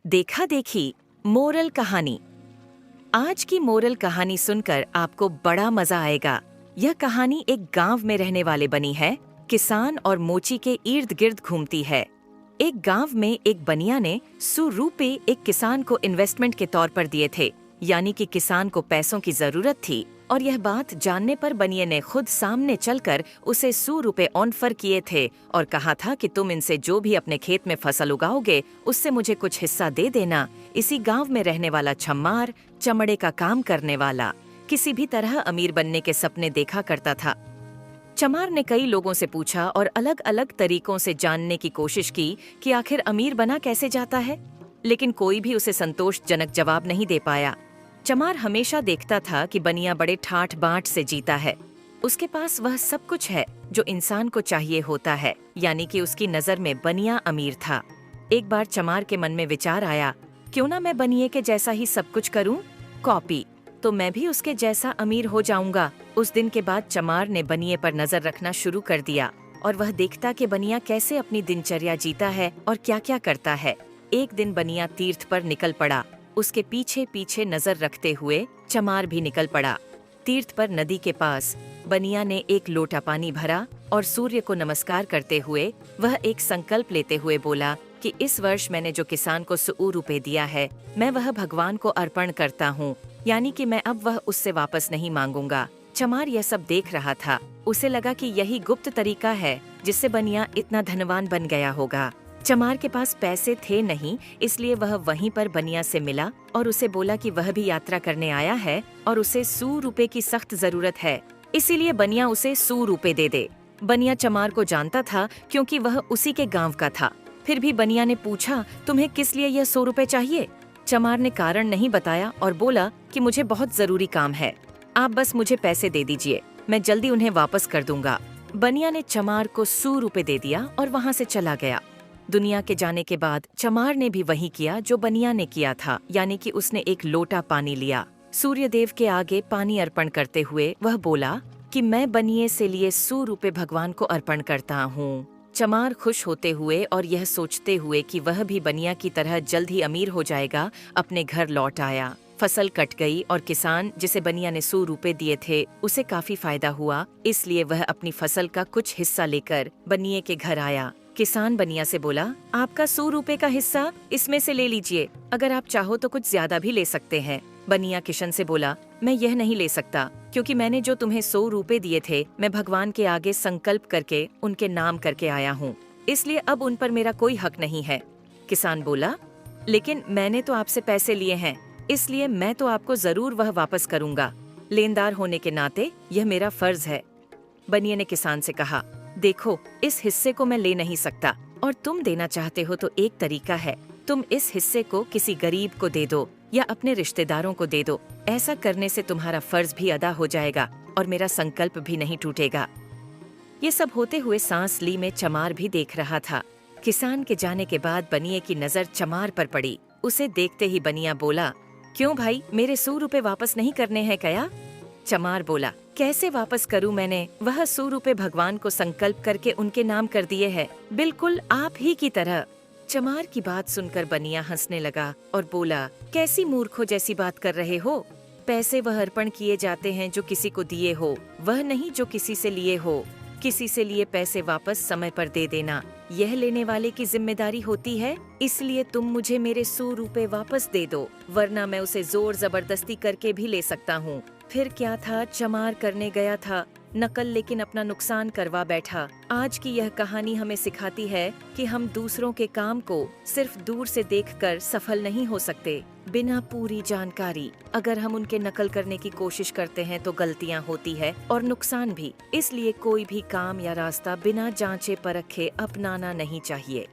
देखा देखी मोरल कहानी। आज की मोरल कहानी सुनकर आपको बड़ा मजा आएगा। यह कहानी एक गांव में रहने वाले बनी है। किसान और मोची के इर्द गिर्द घूमती है। एक गांव में एक बनिया ने 100 रुपए एक किसान को इन्वेस्टमेंट के तौर पर दिए थे, यानी कि किसान को पैसों की जरूरत थी और यह बात जानने पर बनिए ने खुद सामने चलकर उसे 100 रुपए ऑफर किए थे और कहा था कि तुम इनसे जो भी अपने खेत में फसल उगाओगे उससे मुझे कुछ हिस्सा दे देना। इसी गांव में रहने वाला छम्मार, चमड़े का काम करने वाला, किसी भी तरह अमीर बनने के सपने देखा करता था। चमार ने कई लोगों से पूछा और अलग अलग तरीकों से जानने की कोशिश की कि आखिर अमीर बना कैसे जाता है, लेकिन कोई भी उसे संतोषजनक जवाब नहीं दे पाया। चमार हमेशा देखता था कि बनिया बड़े ठाठ बांट से जीता है। उसके पास वह सब कुछ है जो इंसान को चाहिए होता है, यानी कि उसकी नजर में बनिया अमीर था। एक बार चमार के मन में विचार आया, क्यों ना मैं बनिए के जैसा ही सब कुछ करूं, कॉपी, तो मैं भी उसके जैसा अमीर हो जाऊंगा। उस दिन के बाद चमार ने बनिए पर नजर रखना शुरू कर दिया और वह देखता कि बनिया कैसे अपनी दिनचर्या जीता है और क्या क्या करता है। एक दिन बनिया तीर्थ पर निकल पड़ा। उसके पीछे पीछे नजर रखते हुए चमार भी निकल पड़ा। तीर्थ पर नदी के पास बनिया ने एक लोटा पानी भरा और सूर्य को नमस्कार करते हुए वह एक संकल्प लेते हुए बोला कि इस वर्ष मैंने जो किसान को 100 रुपए दिया है, मैं वह भगवान को अर्पण करता हूँ, यानी कि मैं अब वह उससे वापस नहीं मांगूंगा। चमार यह सब देख रहा था। उसे लगा कि यही गुप्त तरीका है जिससे बनिया इतना धनवान बन गया होगा। चमार के पास पैसे थे नहीं, इसलिए वह वहीं पर बनिया से मिला और उसे बोला कि वह भी यात्रा करने आया है और उसे 100 रुपए की सख्त जरूरत है, इसीलिए बनिया उसे 100 रुपए दे दे। बनिया चमार को जानता था क्योंकि वह उसी के गांव का था। फिर भी बनिया ने पूछा, तुम्हें किस लिए यह 100 रुपए चाहिए? चमार ने कारण नहीं बताया और बोला कि मुझे बहुत जरूरी काम है, आप बस मुझे पैसे दे दीजिए, मैं जल्दी उन्हें वापस कर दूंगा। बनिया ने चमार को 100 रुपए दे दिया और वहाँ से चला गया। दुनिया के जाने के बाद चमार ने भी वही किया जो बनिया ने किया था, यानी कि उसने एक लोटा पानी लिया। सूर्य देव के आगे पानी अर्पण करते हुए वह बोला कि मैं बनिए से लिए 100 रुपए भगवान को अर्पण करता हूँ। चमार खुश होते हुए और यह सोचते हुए कि वह भी बनिया की तरह जल्द ही अमीर हो जाएगा, अपने घर लौट आया। फसल कट गई और किसान जिसे बनिया ने 100 रुपए दिए थे उसे काफी फायदा हुआ, इसलिए वह अपनी फसल का कुछ हिस्सा लेकर बनिए के घर आया। किसान बनिया से बोला, आपका 100 रुपए का हिस्सा इसमें से ले लीजिए, अगर आप चाहो तो कुछ ज्यादा भी ले सकते हैं। बनिया किशन से बोला, मैं यह नहीं ले सकता क्योंकि मैंने जो तुम्हें 100 रुपए दिए थे मैं भगवान के आगे संकल्प करके उनके नाम करके आया हूँ, इसलिए अब उन पर मेरा कोई हक नहीं है। किसान बोला, लेकिन मैंने तो आपसे पैसे लिए हैं, इसलिए मैं तो आपको जरूर वह वापस करूंगा। लेनदार होने के नाते यह मेरा फर्ज है। बनिए ने किसान से कहा, देखो, इस हिस्से को मैं ले नहीं सकता और तुम देना चाहते हो तो एक तरीका है, तुम इस हिस्से को किसी गरीब को दे दो या अपने रिश्तेदारों को दे दो। ऐसा करने से तुम्हारा फर्ज भी अदा हो जाएगा और मेरा संकल्प भी नहीं टूटेगा। ये सब होते हुए सांस ली में चमार भी देख रहा था। किसान के जाने के बाद बनिए की नजर चमार पर पड़ी। उसे देखते ही बनिया बोला, क्यों भाई, मेरे 100 रुपए वापस नहीं करने हैं क्या? चमार बोला, कैसे वापस करूं, मैंने वह 100 रुपए भगवान को संकल्प करके उनके नाम कर दिए हैं, बिल्कुल आप ही की तरह। चमार की बात सुनकर बनिया हंसने लगा और बोला, कैसी मूर्खों जैसी बात कर रहे हो? पैसे वह अर्पण किए जाते हैं जो किसी को दिए हो, वह नहीं जो किसी से लिए हो। किसी से लिए पैसे वापस समय पर दे देना यह लेने वाले की जिम्मेदारी होती है, इसलिए तुम मुझे मेरे 100 रुपए वापस दे दो, वरना मैं उसे जोर जबरदस्ती करके भी ले सकता हूँ। फिर क्या था, चमार करने गया था नकल, लेकिन अपना नुकसान करवा बैठा। आज की यह कहानी हमें सिखाती है कि हम दूसरों के काम को सिर्फ दूर से देखकर सफल नहीं हो सकते। बिना पूरी जानकारी अगर हम उनके नकल करने की कोशिश करते हैं तो गलतियां होती है और नुकसान भी। इसलिए कोई भी काम या रास्ता बिना जांचे परखे अपनाना नहीं चाहिए।